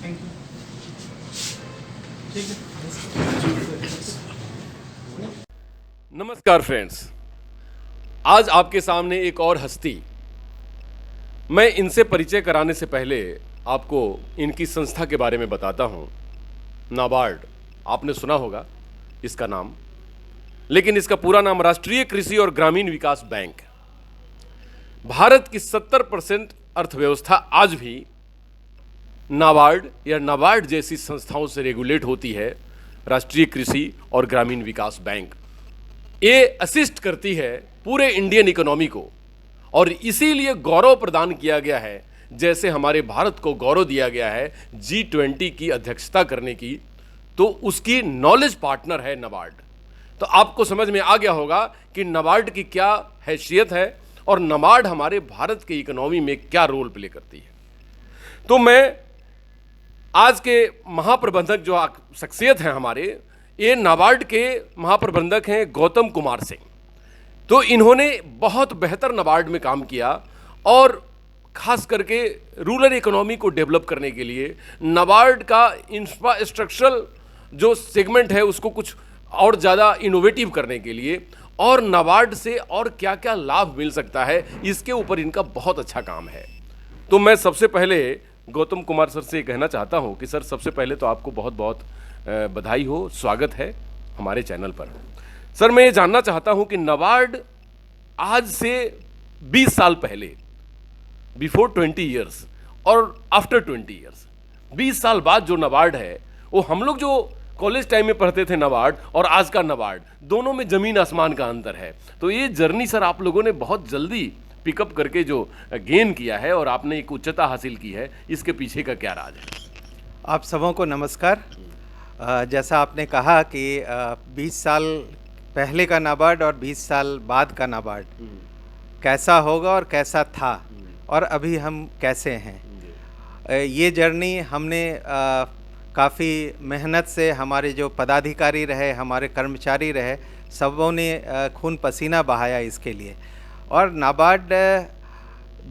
Thank you. ठीक है। नमस्कार फ्रेंड्स, आज आपके सामने एक और हस्ती। मैं इनसे परिचय कराने से पहले आपको इनकी संस्था के बारे में बताता हूं। नाबार्ड, आपने सुना होगा इसका नाम, लेकिन इसका पूरा नाम राष्ट्रीय कृषि और ग्रामीण विकास बैंक। भारत की 70% अर्थव्यवस्था आज भी नाबार्ड या नाबार्ड जैसी संस्थाओं से रेगुलेट होती है। राष्ट्रीय कृषि और ग्रामीण विकास बैंक ये असिस्ट करती है पूरे इंडियन इकोनॉमी को, और इसीलिए गौरव प्रदान किया गया है, जैसे हमारे भारत को गौरव दिया गया है G20 की अध्यक्षता करने की, तो उसकी नॉलेज पार्टनर है नाबार्ड। तो आपको समझ में आ गया होगा कि नाबार्ड की क्या हैसियत है और नाबार्ड हमारे भारत के इकोनॉमी में क्या रोल प्ले करती है। तो मैं आज के महाप्रबंधक जो शख्सियत हैं हमारे, ये नाबार्ड के महाप्रबंधक हैं गौतम कुमार सिंह। तो इन्होंने बहुत बेहतर नाबार्ड में काम किया और खास करके रूरल इकोनॉमी को डेवलप करने के लिए नाबार्ड का इंफ्रास्ट्रक्चरल जो सेगमेंट है उसको कुछ और ज़्यादा इनोवेटिव करने के लिए, और नाबार्ड से और क्या क्या लाभ मिल सकता है, इसके ऊपर इनका बहुत अच्छा काम है। तो मैं सबसे पहले गौतम कुमार सर से कहना चाहता हूं कि सर, सबसे पहले तो आपको बहुत बहुत बधाई हो, स्वागत है हमारे चैनल पर। सर, मैं ये जानना चाहता हूं कि नाबार्ड आज से 20 साल पहले, बिफोर 20 ईयर्स और आफ्टर 20 ईयर्स, 20 साल बाद जो नाबार्ड है, वो हम लोग जो कॉलेज टाइम में पढ़ते थे नाबार्ड और आज का नाबार्ड, दोनों में जमीन आसमान का अंतर है। तो ये जर्नी सर आप लोगों ने बहुत जल्दी पिकअप करके जो गेन किया है और आपने एक उच्चता हासिल की है, इसके पीछे का क्या राज है? आप सबों को नमस्कार। जैसा आपने कहा कि 20 साल पहले का नाबार्ड और 20 साल बाद का नाबार्ड कैसा होगा और कैसा था और अभी हम कैसे हैं, ये जर्नी हमने काफ़ी मेहनत से, हमारे जो पदाधिकारी रहे, हमारे कर्मचारी रहे, सबों ने खून पसीना बहाया इसके लिए। और नाबार्ड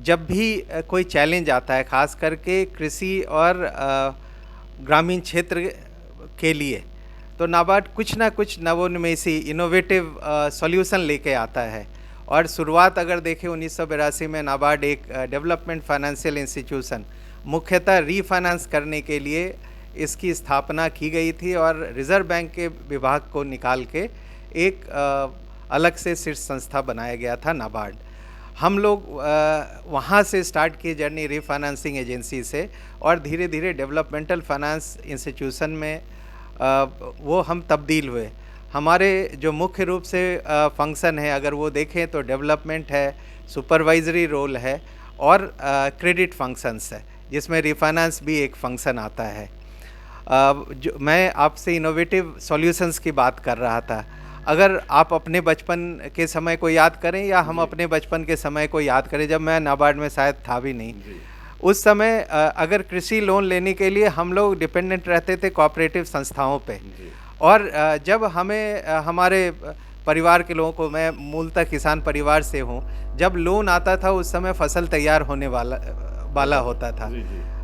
जब भी कोई चैलेंज आता है, ख़ास करके कृषि और ग्रामीण क्षेत्र के लिए, तो नाबार्ड कुछ ना कुछ नवोन्मेषी इनोवेटिव सॉल्यूशन लेके आता है। और शुरुआत अगर देखें 1982 में नाबार्ड एक डेवलपमेंट फाइनेंशियल इंस्टीट्यूशन, मुख्यतः रीफाइनेंस करने के लिए इसकी स्थापना की गई थी, और रिज़र्व बैंक के विभाग को निकाल के एक अलग से शीर्ष संस्था बनाया गया था नाबार्ड। हम लोग वहाँ से स्टार्ट किए जर्नी रीफाइनेंसिंग एजेंसी से, और धीरे धीरे डेवलपमेंटल फाइनेंस इंस्टीट्यूशन में वो हम तब्दील हुए। हमारे जो मुख्य रूप से फंक्शन है, अगर वो देखें तो डेवलपमेंट है, सुपरवाइजरी रोल है, और क्रेडिट फंक्शंस है, जिसमें रीफाइनेंस भी एक फंक्शन आता है। जो मैं आपसे इनोवेटिव सॉल्यूशंस की बात कर रहा था, अगर आप अपने बचपन के समय को याद करें या हम अपने बचपन के समय को याद करें, जब मैं नाबार्ड में शायद था भी नहीं, उस समय अगर कृषि लोन लेने के लिए हम लोग डिपेंडेंट रहते थे कोऑपरेटिव संस्थाओं पे। और जब हमें हमारे परिवार के लोगों को, मैं मूलतः किसान परिवार से हूँ, जब लोन आता था उस समय फसल तैयार होने वाला होता था।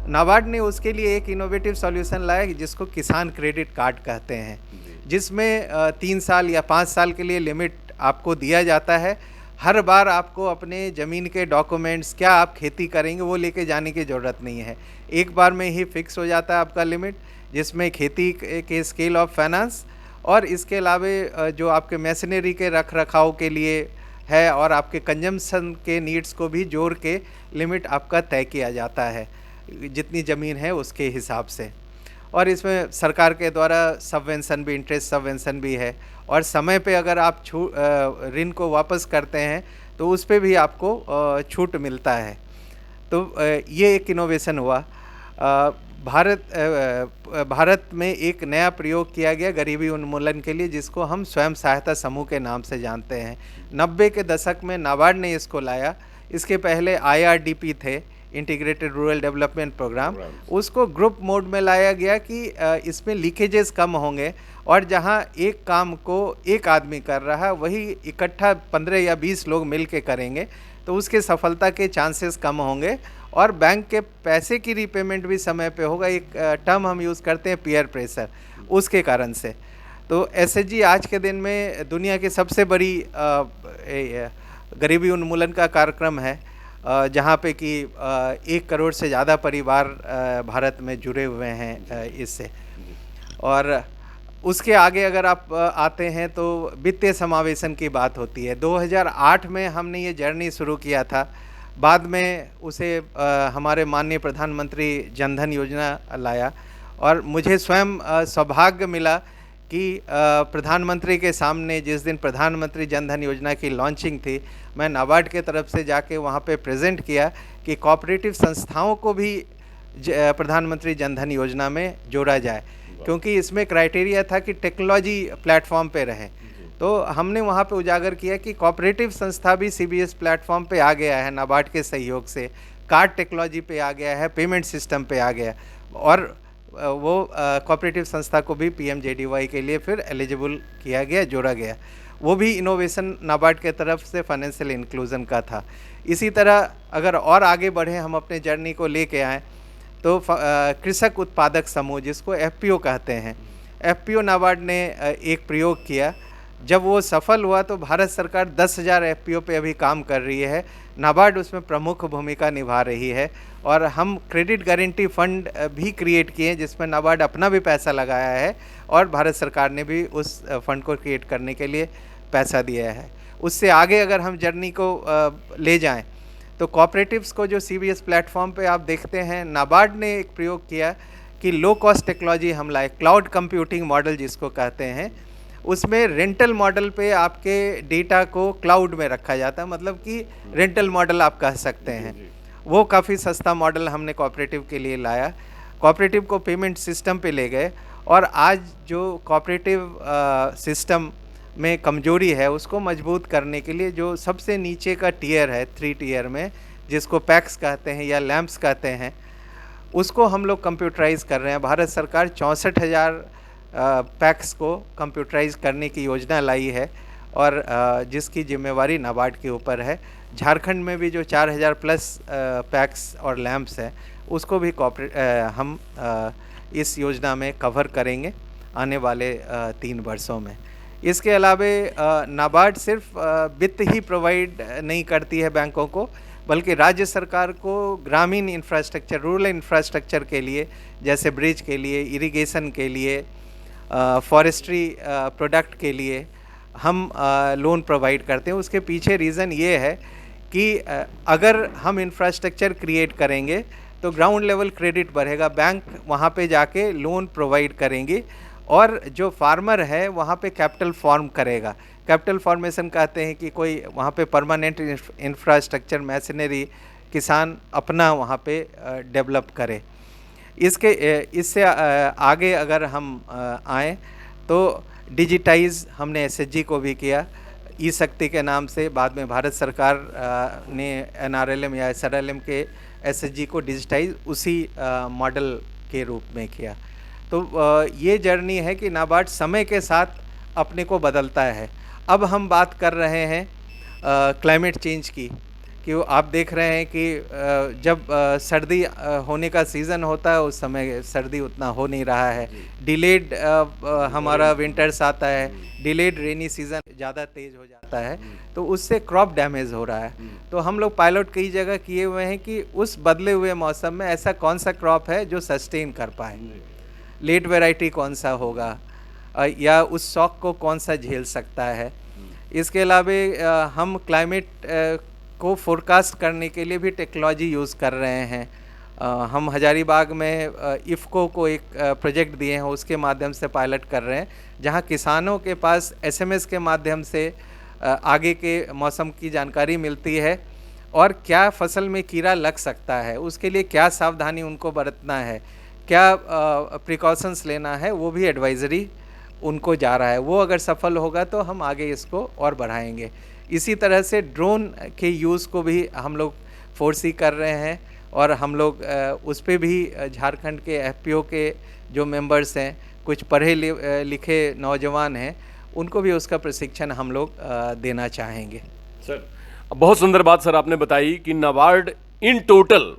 नाबार्ड ने उसके लिए एक इनोवेटिव सॉल्यूशन लाया जिसको किसान क्रेडिट कार्ड कहते हैं, जिसमें 3 साल या 5 साल के लिए लिमिट आपको दिया जाता है। हर बार आपको अपने ज़मीन के डॉक्यूमेंट्स, क्या आप खेती करेंगे, वो लेके जाने की ज़रूरत नहीं है। एक बार में ही फिक्स हो जाता है आपका लिमिट, जिसमें खेती के स्केल ऑफ फाइनेंस और इसके अलावा जो आपके मशीनरी के रख रखाव के लिए है और आपके कंजम्पशन के नीड्स को भी जोड़ के लिमिट आपका तय किया जाता है, जितनी ज़मीन है उसके हिसाब से। और इसमें सरकार के द्वारा सबवेंशन भी, इंटरेस्ट सबवेंशन भी है, और समय पे अगर आप ऋण को वापस करते हैं तो उस पे भी आपको छूट मिलता है। तो ये एक इनोवेशन हुआ। भारत में एक नया प्रयोग किया गया गरीबी उन्मूलन के लिए, जिसको हम स्वयं सहायता समूह के नाम से जानते हैं। 90 के दशक में नाबार्ड ने इसको लाया। इसके पहले IRDP थे, इंटीग्रेटेड रूरल डेवलपमेंट प्रोग्राम, उसको ग्रुप मोड में लाया गया कि इसमें लीकेजेस कम होंगे, और जहां एक काम को एक आदमी कर रहा है वही इकट्ठा 15 या 20 लोग मिल के करेंगे तो उसके सफलता के चांसेस कम होंगे और बैंक के पैसे की रीपेमेंट भी समय पे होगा। एक टर्म हम यूज़ करते हैं पीयर प्रेशर, उसके कारण से। तो एसएचजी आज के दिन में दुनिया की सबसे बड़ी गरीबी उन्मूलन का कार्यक्रम है, जहाँ पे कि 1 करोड़ से ज़्यादा परिवार भारत में जुड़े हुए हैं इससे। और उसके आगे अगर आप आते हैं तो वित्तीय समावेशन की बात होती है। 2008 में हमने ये जर्नी शुरू किया था, बाद में उसे हमारे माननीय प्रधानमंत्री जनधन योजना लाया, और मुझे स्वयं सौभाग्य मिला कि प्रधानमंत्री के सामने जिस दिन प्रधानमंत्री जनधन योजना की लॉन्चिंग थी, मैं नाबार्ड के तरफ से जाके वहाँ पे प्रेजेंट किया कि कोऑपरेटिव संस्थाओं को भी प्रधानमंत्री जनधन योजना में जोड़ा जाए, क्योंकि इसमें क्राइटेरिया था कि टेक्नोलॉजी प्लेटफॉर्म पे रहें। तो हमने वहाँ पे उजागर किया कि कोऑपरेटिव संस्था भी सीबीएस प्लेटफॉर्म पे आ गया है नाबार्ड के सहयोग से, कार्ड टेक्नोलॉजी पे आ गया है, पेमेंट सिस्टम पे आ गया, और वो कोऑपरेटिव संस्था को भी पीएमजेडीवाई के लिए फिर एलिजिबल किया गया, जोड़ा गया। वो भी इनोवेशन नाबार्ड के तरफ से फाइनेंशियल इंक्लूजन का था। इसी तरह अगर और आगे बढ़े, हम अपने जर्नी को लेके आएँ, तो कृषक उत्पादक समूह जिसको एफपीओ कहते हैं, एफपीओ नाबार्ड ने एक प्रयोग किया। जब वो सफल हुआ तो भारत सरकार 10,000 एफपीओ पे अभी काम कर रही है, नाबार्ड उसमें प्रमुख भूमिका निभा रही है, और हम क्रेडिट गारंटी फंड भी क्रिएट किए हैं जिसमें नाबार्ड अपना भी पैसा लगाया है, और भारत सरकार ने भी उस फंड को क्रिएट करने के लिए पैसा दिया है। उससे आगे अगर हम जर्नी को ले जाएं तो कोऑपरेटिव्स को जो सीबीएस प्लेटफॉर्म पे आप देखते हैं, नाबार्ड ने एक प्रयोग किया कि लो कॉस्ट टेक्नोलॉजी हम लाए, क्लाउड कंप्यूटिंग मॉडल जिसको कहते हैं। उसमें रेंटल मॉडल पे आपके डेटा को क्लाउड में रखा जाता है, मतलब कि रेंटल मॉडल आप कह सकते हैं। वो काफ़ी सस्ता मॉडल हमने कोऑपरेटिव के लिए लाया, कोऑपरेटिव को पेमेंट सिस्टम पे ले गए, और आज जो कोऑपरेटिव सिस्टम में कमजोरी है उसको मजबूत करने के लिए जो सबसे नीचे का टियर है 3 टियर में, जिसको पैक्स कहते हैं या लैंप्स कहते हैं, उसको हम लोग कंप्यूटराइज कर रहे हैं। भारत सरकार 64,000 पैक्स को कंप्यूटराइज करने की योजना लाई है, और जिसकी जिम्मेवारी नाबार्ड के ऊपर है। झारखंड में भी जो 4,000 प्लस पैक्स और लैंप्स हैं, उसको भी हम इस योजना में कवर करेंगे आने वाले 3 वर्षों में। इसके अलावा नाबार्ड सिर्फ वित्त ही प्रोवाइड नहीं करती है बैंकों को, बल्कि राज्य सरकार को ग्रामीण इंफ्रास्ट्रक्चर, रूरल इंफ्रास्ट्रक्चर के लिए, जैसे ब्रिज के लिए, इरिगेशन के लिए, फॉरेस्ट्री प्रोडक्ट के लिए हम लोन प्रोवाइड करते हैं। उसके पीछे रीज़न ये है कि अगर हम इंफ्रास्ट्रक्चर क्रिएट करेंगे तो ग्राउंड लेवल क्रेडिट बढ़ेगा, बैंक वहाँ पे जाके लोन प्रोवाइड करेंगे, और जो फार्मर है वहाँ पे कैपिटल फॉर्म करेगा। कैपिटल फॉर्मेशन कहते हैं कि कोई वहाँ पे परमानेंट इंफ्रास्ट्रक्चर, मशीनरी किसान अपना वहाँ पे डेवलप करे। इससे आगे अगर हम आएँ तो डिजिटाइज हमने एसएचजी को भी किया ई शक्ति के नाम से। बाद में भारत सरकार ने एनआरएलएम या एसआरएलएम के एसएचजी को डिजिटाइज उसी मॉडल के रूप में किया। तो ये जर्नी है कि नाबार्ड समय के साथ अपने को बदलता है। अब हम बात कर रहे हैं क्लाइमेट चेंज की, कि आप देख रहे हैं कि जब सर्दी होने का सीज़न होता है उस समय सर्दी उतना हो नहीं रहा है, डिलेड हमारा विंटर्स आता है, डिलेड रेनी सीज़न ज़्यादा तेज़ हो जाता है, तो उससे क्रॉप डैमेज हो रहा है। तो हम लोग पायलट कई जगह किए हुए हैं कि उस बदले हुए मौसम में ऐसा कौन सा क्रॉप है जो सस्टेन कर पाए, लेट वैरायटी कौन सा होगा, या उस शॉक को कौन सा झेल सकता है। इसके अलावा हम क्लाइमेट को फोरकास्ट करने के लिए भी टेक्नोलॉजी यूज़ कर रहे हैं। हम हजारीबाग में इफ़को को एक प्रोजेक्ट दिए हैं, उसके माध्यम से पायलट कर रहे हैं, जहां किसानों के पास एसएमएस के माध्यम से आगे के मौसम की जानकारी मिलती है, और क्या फसल में कीड़ा लग सकता है, उसके लिए क्या सावधानी उनको बरतना है, क्या प्रिकॉशंस लेना है, वो भी एडवाइजरी उनको जा रहा है। वो अगर सफल होगा तो हम आगे इसको और बढ़ाएंगे। इसी तरह से ड्रोन के यूज़ को भी हम लोग फोर्सी कर रहे हैं, और हम लोग उस पर भी झारखंड के एफपीओ के जो मेंबर्स हैं, कुछ पढ़े लिखे नौजवान हैं, उनको भी उसका प्रशिक्षण हम लोग देना चाहेंगे। सर, बहुत सुंदर बात सर आपने बताई कि NABARD in total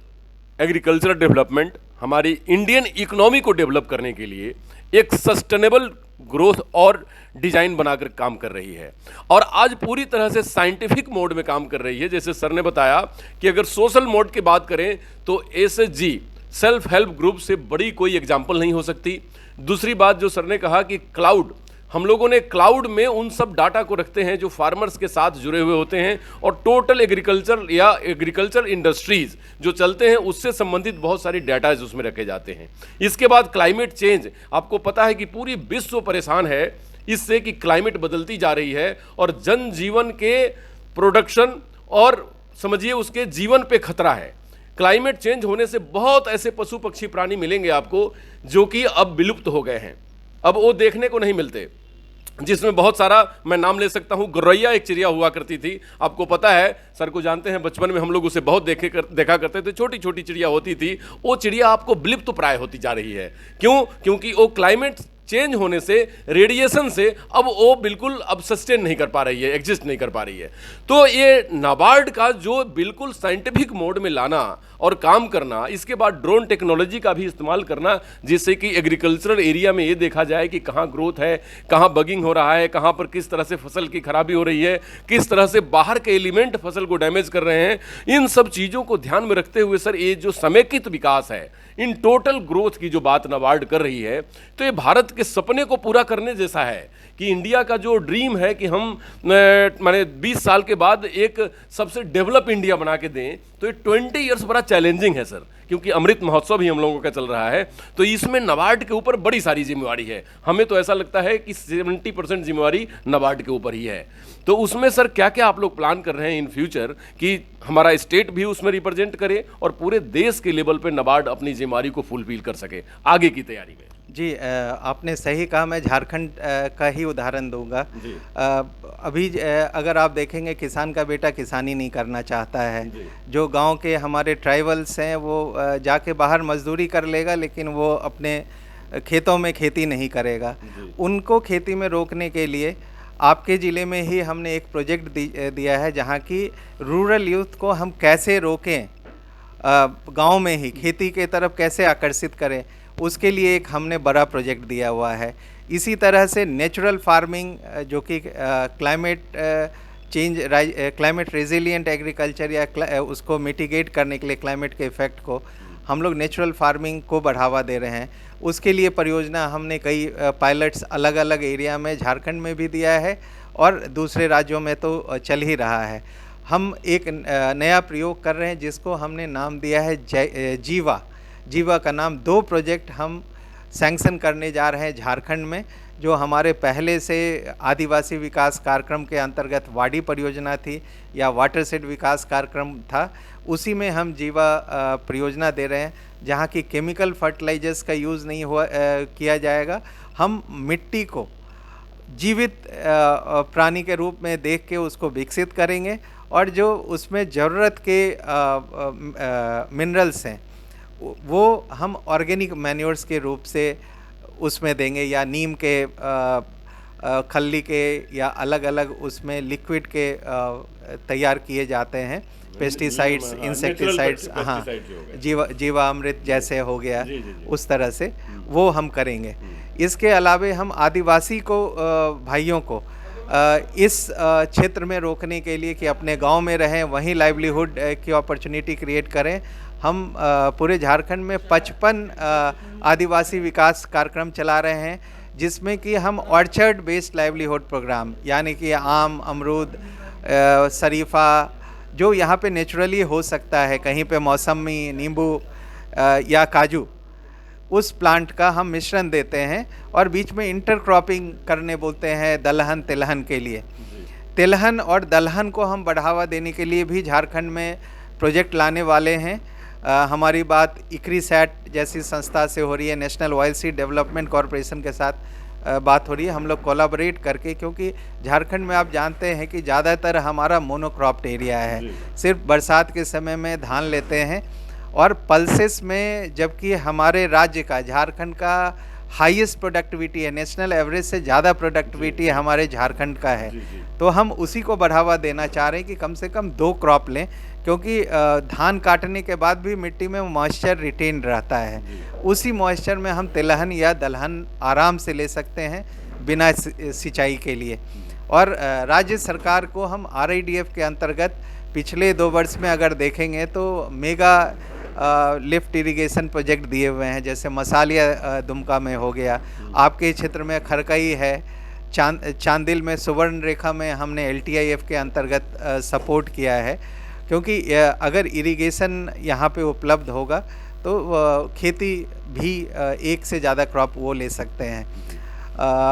agriculture development हमारी इंडियन इकोनॉमी को डेवलप करने के लिए एक सस्टेनेबल ग्रोथ और डिजाइन बनाकर काम कर रही है, और आज पूरी तरह से साइंटिफिक मोड में काम कर रही है। जैसे सर ने बताया कि अगर सोशल मोड की बात करें तो एसएचजी सेल्फ हेल्प ग्रुप से बड़ी कोई एग्जाम्पल नहीं हो सकती। दूसरी बात जो सर ने कहा कि क्लाउड, हम लोगों ने क्लाउड में उन सब डाटा को रखते हैं जो फार्मर्स के साथ जुड़े हुए होते हैं, और टोटल एग्रीकल्चर या एग्रीकल्चर इंडस्ट्रीज जो चलते हैं उससे संबंधित बहुत सारी डाटाज उसमें रखे जाते हैं। इसके बाद क्लाइमेट चेंज, आपको पता है कि पूरी विश्व परेशान है इससे कि क्लाइमेट बदलती जा रही है और जनजीवन के प्रोडक्शन और समझिए उसके जीवन पे खतरा है। क्लाइमेट चेंज होने से बहुत ऐसे पशु पक्षी प्राणी मिलेंगे आपको जो कि अब विलुप्त हो गए हैं, अब वो देखने को नहीं मिलते, जिसमें बहुत सारा मैं नाम ले सकता हूँ। गौरैया एक चिड़िया हुआ करती थी, आपको पता है, सर को जानते हैं, बचपन में हम लोग उसे बहुत देखा करते थे, छोटी छोटी चिड़िया होती थी। वो चिड़िया आपको विलुप्त प्राय होती जा रही है। क्यों? क्योंकि वो क्लाइमेट चेंज होने से, रेडिएशन से अब वो बिल्कुल अब सस्टेन नहीं कर पा रही है, एग्जिस्ट नहीं कर पा रही है। तो ये नाबार्ड का जो बिल्कुल साइंटिफिक मोड में लाना और काम करना, इसके बाद ड्रोन टेक्नोलॉजी का भी इस्तेमाल करना, जिससे कि एग्रीकल्चरल एरिया में ये देखा जाए कि कहाँ ग्रोथ है, कहाँ बगिंग हो रहा है, कहाँ पर किस तरह से फसल की खराबी हो रही है, किस तरह से बाहर के एलिमेंट फसल को डैमेज कर रहे हैं। इन सब चीज़ों को ध्यान में रखते हुए सर ये जो समेकित विकास है, इन टोटल ग्रोथ की जो बात नाबार्ड कर रही है, तो ये भारत के सपने को पूरा करने जैसा है कि इंडिया का जो ड्रीम है कि हम माने 20 साल के बाद एक सबसे डेवलप इंडिया बना के दें, तो ये 20 ईयर्स बड़ा चैलेंजिंग है सर, क्योंकि अमृत महोत्सव भी हम लोगों का चल रहा है। तो इसमें नाबार्ड के ऊपर बड़ी सारी जिम्मेवारी है। हमें तो ऐसा लगता है कि 70% जिम्मेवारी नाबार्ड के ऊपर ही है। तो उसमें सर क्या क्या आप लोग प्लान कर रहे हैं इन फ्यूचर कि हमारा स्टेट भी उसमें रिप्रेजेंट करे और पूरे देश के लेवल पे नाबार्ड अपनी जिम्मेवारी को फुलफिल कर सके आगे की तैयारी में? जी, आपने सही कहा। मैं झारखंड का ही उदाहरण दूंगा। अभी अगर आप देखेंगे, किसान का बेटा किसानी नहीं करना चाहता है। जो गांव के हमारे ट्राइबल्स हैं वो जाके बाहर मजदूरी कर लेगा, लेकिन वो अपने खेतों में खेती नहीं करेगा। उनको खेती में रोकने के लिए आपके ज़िले में ही हमने एक प्रोजेक्ट दिया है, जहाँ की रूरल यूथ को हम कैसे रोकें, गांव में ही खेती के तरफ कैसे आकर्षित करें, उसके लिए एक हमने बड़ा प्रोजेक्ट दिया हुआ है। इसी तरह से नेचुरल फार्मिंग, जो कि climate change, climate resilient agriculture या उसको मिटिगेट करने के लिए क्लाइमेट के इफ़ेक्ट को, हम लोग नेचुरल फार्मिंग को बढ़ावा दे रहे हैं। उसके लिए परियोजना हमने कई पायलट्स अलग अलग एरिया में झारखंड में भी दिया है और दूसरे राज्यों में तो चल ही रहा है। हम एक नया प्रयोग कर रहे हैं जिसको हमने नाम दिया है जीवा। जीवा का नाम 2 प्रोजेक्ट हम सैंक्शन करने जा रहे हैं झारखंड में। जो हमारे पहले से आदिवासी विकास कार्यक्रम के अंतर्गत वाडी परियोजना थी या वाटरशेड विकास कार्यक्रम था, उसी में हम जीवा परियोजना दे रहे हैं, जहाँ की केमिकल फर्टिलाइजर्स का यूज़ नहीं किया जाएगा। हम मिट्टी को जीवित प्राणी के रूप में देख के उसको विकसित करेंगे, और जो उसमें ज़रूरत के मिनरल्स हैं वो हम ऑर्गेनिक मैन्योर्स के रूप से उसमें देंगे, या नीम के खल्ली के या अलग अलग उसमें लिक्विड के तैयार किए जाते हैं, पेस्टिसाइड्स, इंसेक्टिसाइड्स, हाँ, जीवामृत जैसे हो गया, उस तरह से वो हम करेंगे। इसके अलावे हम आदिवासी को भाइयों को इस क्षेत्र में रोकने के लिए कि अपने गांव में रहें, वहीं लाइवलीहुड की अपॉर्चुनिटी क्रिएट करें, हम पूरे झारखंड में 55 आदिवासी विकास कार्यक्रम चला रहे हैं, जिसमें कि हम ऑर्चर्ड बेस्ड लाइवलीहुड प्रोग्राम, यानी कि आम, अमरूद, शरीफा, जो यहाँ पे नेचुरली हो सकता है, कहीं पे मौसमी, नींबू या काजू, उस प्लांट का हम मिश्रण देते हैं और बीच में इंटरक्रॉपिंग करने बोलते हैं दलहन तिलहन के लिए। तिलहन और दलहन को हम बढ़ावा देने के लिए भी झारखंड में प्रोजेक्ट लाने वाले हैं। हमारी बात इक्रीसैट जैसी संस्था से हो रही है, national oil seed development corporation के साथ बात हो रही है, हम लोग कोलैबोरेट करके, क्योंकि झारखंड में आप जानते हैं कि ज़्यादातर हमारा मोनोक्रॉप्ड एरिया है, सिर्फ बरसात के समय में धान लेते हैं और पल्सेस में, जबकि हमारे राज्य का, झारखंड का हाईएस्ट प्रोडक्टिविटी है, नेशनल एवरेज से ज़्यादा प्रोडक्टिविटी हमारे झारखंड का है। तो हम उसी को बढ़ावा देना चाह रहे हैं कि कम से कम 2 क्रॉप लें, क्योंकि धान काटने के बाद भी मिट्टी में मॉइस्चर रिटेन रहता है। उसी मॉइस्चर में हम तिलहन या दलहन आराम से ले सकते हैं बिना सिंचाई के लिए। और राज्य सरकार को हम RIDF के अंतर्गत पिछले 2 वर्ष में अगर देखेंगे तो मेगा लिफ्ट इरिगेशन प्रोजेक्ट दिए हुए हैं, जैसे मसालिया दुमका में हो गया, आपके क्षेत्र में खरकई है, चांदिल में सुवर्ण रेखा में हमने LTIF के अंतर्गत सपोर्ट किया है। क्योंकि अगर इरिगेशन यहाँ पे उपलब्ध होगा तो खेती भी एक से ज़्यादा क्रॉप वो ले सकते हैं।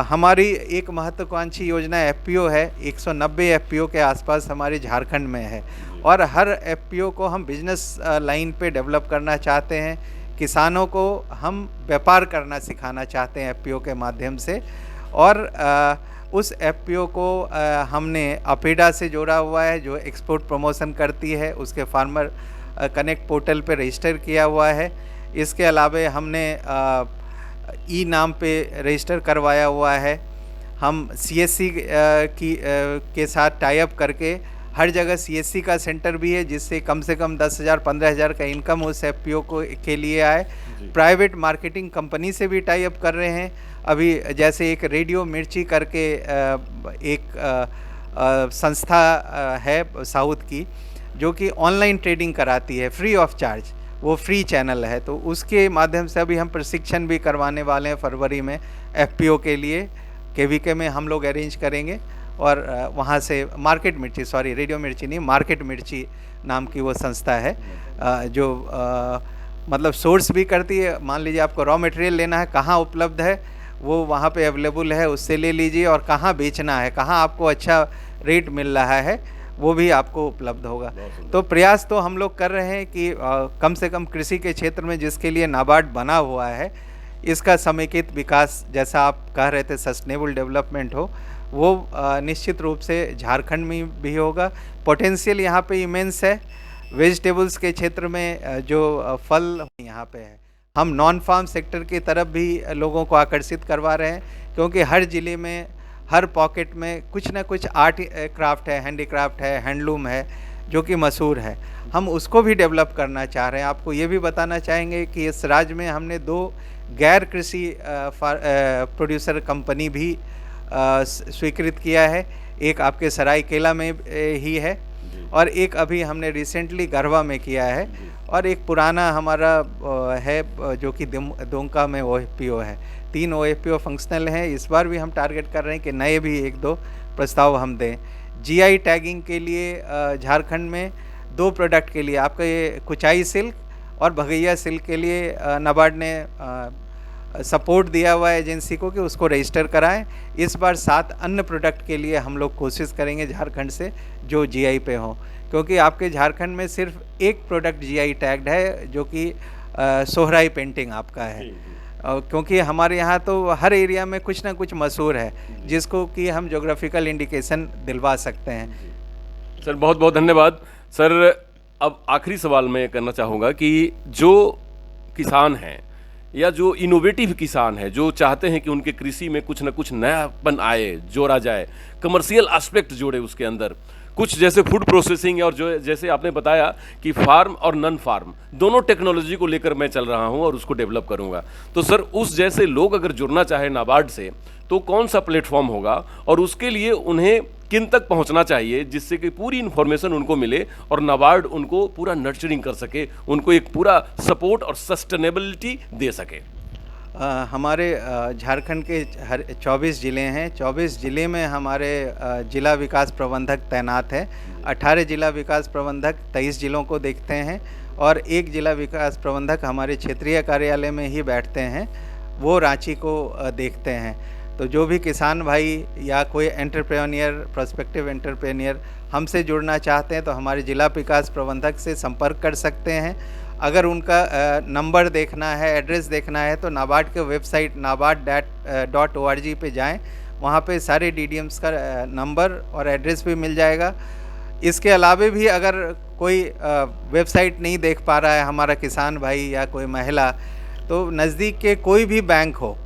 हमारी एक महत्वाकांक्षी योजना FPO है, 190 FPO के आसपास हमारे झारखंड में है, और हर FPO को हम बिजनेस लाइन पे डेवलप करना चाहते हैं। किसानों को हम व्यापार करना सिखाना चाहते हैं FPO के माध्यम से। और उस FPO को हमने अपेडा से जोड़ा हुआ है, जो एक्सपोर्ट प्रमोशन करती है, उसके फार्मर कनेक्ट पोर्टल पे रजिस्टर किया हुआ है। इसके अलावा हमने नाम पे रजिस्टर करवाया हुआ है। हम CSC के साथ टाई अप करके हर जगह CSC का सेंटर भी है, जिससे कम से कम 10,000 15,000 का इनकम उस FPO के लिए आए। प्राइवेट मार्केटिंग कंपनी से भी टाई अप कर रहे हैं। अभी जैसे एक रेडियो मिर्ची करके एक संस्था है साउथ की, जो कि ऑनलाइन ट्रेडिंग कराती है फ्री ऑफ चार्ज, वो फ्री चैनल है। तो उसके माध्यम से अभी हम प्रशिक्षण भी करवाने वाले हैं फरवरी में FPO के लिए। KVK में हम लोग अरेंज करेंगे, और वहाँ से मार्केट मिर्ची, सॉरी रेडियो मिर्ची नहीं, मार्केट मिर्ची नाम की वो संस्था है, जो मतलब सोर्स भी करती है। मान लीजिए आपको रॉ मटेरियल लेना है, कहाँ उपलब्ध है वो वहाँ पे अवेलेबल है, उससे ले लीजिए। और कहाँ बेचना है, कहाँ आपको अच्छा रेट मिल रहा है, वो भी आपको उपलब्ध होगा। तो प्रयास तो हम लोग कर रहे हैं कि कम से कम कृषि के क्षेत्र में जिसके लिए नाबार्ड बना हुआ है, इसका समेकित विकास, जैसा आप कह रहे थे सस्टेनेबल डेवलपमेंट हो, वो निश्चित रूप से झारखंड में भी होगा। पोटेंशियल यहाँ पे इमेंस है। वेजिटेबल्स के क्षेत्र में जो फल यहाँ पे है, हम नॉन फार्म सेक्टर की तरफ भी लोगों को आकर्षित करवा रहे हैं, क्योंकि हर ज़िले में हर पॉकेट में कुछ ना कुछ आर्ट क्राफ्ट है, हैंडीक्राफ्ट है, हैंडलूम है, जो कि मशहूर है। हम उसको भी डेवलप करना चाह रहे हैं। आपको ये भी बताना चाहेंगे कि इस राज्य में हमने 2 गैर कृषि प्रोड्यूसर कंपनी भी स्वीकृत किया है। एक आपके सरायकेला में ही है, और एक अभी हमने रिसेंटली गढ़वा में किया है, और एक पुराना हमारा है जो कि दुमका में OFPO है। 3 OFPO फंक्शनल हैं। इस बार भी हम टारगेट कर रहे हैं कि नए भी 1-2 प्रस्ताव हम दें। GI टैगिंग के लिए झारखंड में 2 प्रोडक्ट के लिए, आपका ये कुचाई सिल्क और भगैया सिल्क के लिए नाबार्ड ने सपोर्ट दिया हुआ है एजेंसी को कि उसको रजिस्टर कराएं। इस बार 7 अन्य प्रोडक्ट के लिए हम लोग कोशिश करेंगे झारखंड से जो GI पे हो, क्योंकि आपके झारखंड में सिर्फ एक प्रोडक्ट GI टैग्ड है, जो कि सोहराई पेंटिंग आपका है। क्योंकि हमारे यहाँ तो हर एरिया में कुछ ना कुछ मशहूर है, जिसको कि हम ज्योग्राफिकल इंडिकेशन दिलवा सकते हैं। सर बहुत बहुत धन्यवाद। सर अब आखिरी सवाल मैं करना चाहूँगा कि जो किसान हैं या जो इनोवेटिव किसान है, जो चाहते हैं कि उनके कृषि में कुछ ना कुछ नयापन आए, जोड़ा जाए, कमर्शियल एस्पेक्ट जोड़े उसके अंदर, कुछ जैसे फूड प्रोसेसिंग और जो जैसे आपने बताया कि फार्म और नॉन फार्म दोनों टेक्नोलॉजी को लेकर मैं चल रहा हूं और उसको डेवलप करूंगा, तो सर उस जैसे लोग अगर जुड़ना चाहे नाबार्ड से, तो कौन सा प्लेटफॉर्म होगा और उसके लिए उन्हें किन तक पहुंचना चाहिए, जिससे कि पूरी इन्फॉर्मेशन उनको मिले और नाबार्ड उनको पूरा नर्चरिंग कर सके, उनको एक पूरा सपोर्ट और सस्टेनेबिलिटी दे सके? हमारे झारखंड के हर 24 ज़िले हैं। 24 ज़िले में हमारे जिला विकास प्रबंधक तैनात हैं। 18 जिला विकास प्रबंधक 23 ज़िलों को देखते हैं, और 1 जिला विकास प्रबंधक हमारे क्षेत्रीय कार्यालय में ही बैठते हैं, वो रांची को देखते हैं। तो जो भी किसान भाई या कोई एंटरप्रेन्योर, प्रोस्पेक्टिव एंटरप्रेन्योर हमसे जुड़ना चाहते हैं, तो हमारे जिला विकास प्रबंधक से संपर्क कर सकते हैं। अगर उनका नंबर देखना है, एड्रेस देखना है, तो नाबार्ड के वेबसाइट nabard.org पे जाएं। वहाँ पे सारे DDMs का नंबर और एड्रेस भी मिल जाएगा। इसके अलावा भी अगर कोई वेबसाइट नहीं देख पा रहा है हमारा किसान भाई या कोई महिला, तो नज़दीक के कोई भी बैंक हो,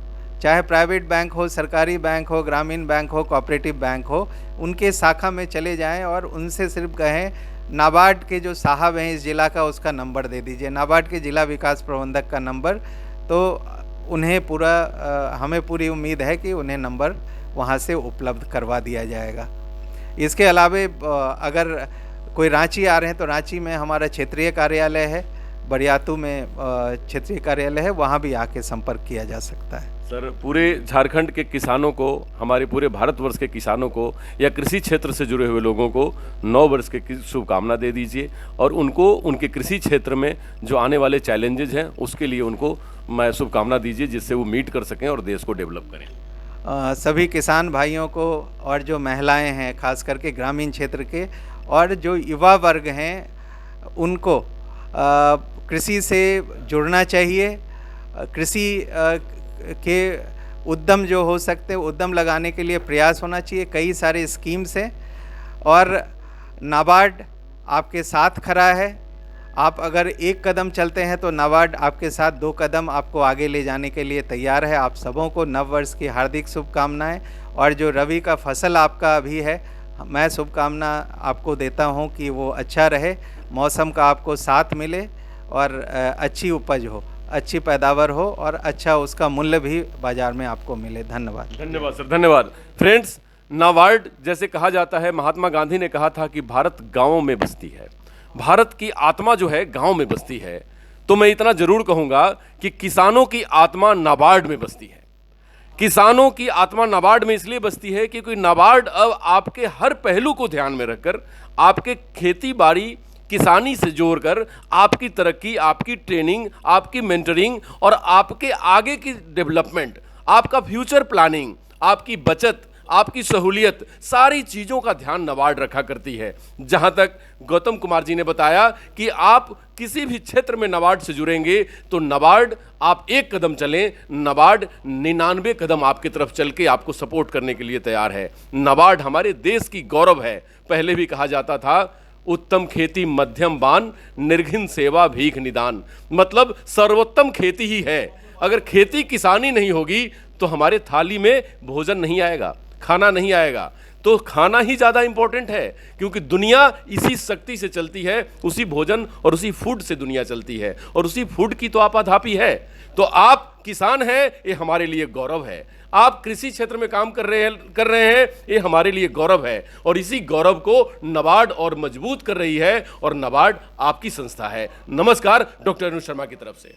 चाहे प्राइवेट बैंक हो, सरकारी बैंक हो, ग्रामीण बैंक हो, कोऑपरेटिव बैंक हो, उनके शाखा में चले जाएं और उनसे सिर्फ कहें नाबार्ड के जो साहब हैं इस ज़िला का, उसका नंबर दे दीजिए, नाबार्ड के ज़िला विकास प्रबंधक का नंबर। तो उन्हें हमें पूरी उम्मीद है कि उन्हें नंबर वहाँ से उपलब्ध करवा दिया जाएगा। इसके अलावे अगर कोई रांची आ रहे हैं तो रांची में हमारा क्षेत्रीय कार्यालय है, बरियातू में क्षेत्रीय कार्यालय है, वहाँ भी आके संपर्क किया जा सकता है। सर, पूरे झारखंड के किसानों को, हमारे पूरे भारतवर्ष के किसानों को या कृषि क्षेत्र से जुड़े हुए लोगों को नव वर्ष की शुभकामना दे दीजिए और उनको उनके कृषि क्षेत्र में जो आने वाले चैलेंजेज हैं उसके लिए उनको मैं शुभकामना दीजिए, जिससे वो मीट कर सकें और देश को डेवलप करें। सभी किसान भाइयों को और जो महिलाएं हैं खास करके ग्रामीण क्षेत्र के, और जो युवा वर्ग हैं उनको कृषि से जुड़ना चाहिए। कृषि के उद्यम जो हो सकते हैं, उद्यम लगाने के लिए प्रयास होना चाहिए। कई सारे स्कीम्स हैं और नाबार्ड आपके साथ खड़ा है। आप अगर एक कदम चलते हैं तो नाबार्ड आपके साथ 2 कदम आपको आगे ले जाने के लिए तैयार है। आप सबों को नव वर्ष की हार्दिक शुभकामनाएं। और जो रबी का फसल आपका अभी है, मैं शुभकामना आपको देता हूं कि वो अच्छा रहे, मौसम का आपको साथ मिले और अच्छी उपज हो, अच्छी पैदावार हो और अच्छा उसका मूल्य भी बाजार में आपको मिले। धन्यवाद। धन्यवाद सर, धन्यवाद। फ्रेंड्स, नाबार्ड जैसे कहा जाता है, महात्मा गांधी ने कहा था कि भारत गांवों में बसती है, भारत की आत्मा जो है गांव में बसती है। तो मैं इतना जरूर कहूंगा कि किसानों की आत्मा नाबार्ड में बसती है। किसानों की आत्मा नाबार्ड में इसलिए बसती है क्योंकि नाबार्ड अब आपके हर पहलू को ध्यान में रखकर आपके खेती बाड़ी किसानी से जोड़कर आपकी तरक्की, आपकी ट्रेनिंग, आपकी मेंटरिंग और आपके आगे की डेवलपमेंट, आपका फ्यूचर प्लानिंग, आपकी बचत, आपकी सहूलियत, सारी चीज़ों का ध्यान नाबार्ड रखा करती है। जहां तक गौतम कुमार जी ने बताया कि आप किसी भी क्षेत्र में नाबार्ड से जुड़ेंगे तो नाबार्ड, आप 1 कदम चलें, नाबार्ड 99 कदम आपकी तरफ चल के आपको सपोर्ट करने के लिए तैयार है। नाबार्ड हमारे देश की गौरव है। पहले भी कहा जाता था, उत्तम खेती मध्यम बान, निर्घिन सेवा भीख निदान। मतलब सर्वोत्तम खेती ही है। अगर खेती किसानी नहीं होगी तो हमारे थाली में भोजन नहीं आएगा, खाना नहीं आएगा। तो खाना ही ज़्यादा इंपॉर्टेंट है क्योंकि दुनिया इसी शक्ति से चलती है, उसी भोजन और उसी फूड से दुनिया चलती है और उसी फूड की तो आपाधापी है। तो आप किसान हैं, ये हमारे लिए गौरव है। आप कृषि क्षेत्र में काम कर रहे हैं, ये हमारे लिए गौरव है। और इसी गौरव को नाबार्ड और मजबूत कर रही है और नाबार्ड आपकी संस्था है। नमस्कार, डॉक्टर अरुण शर्मा की तरफ से।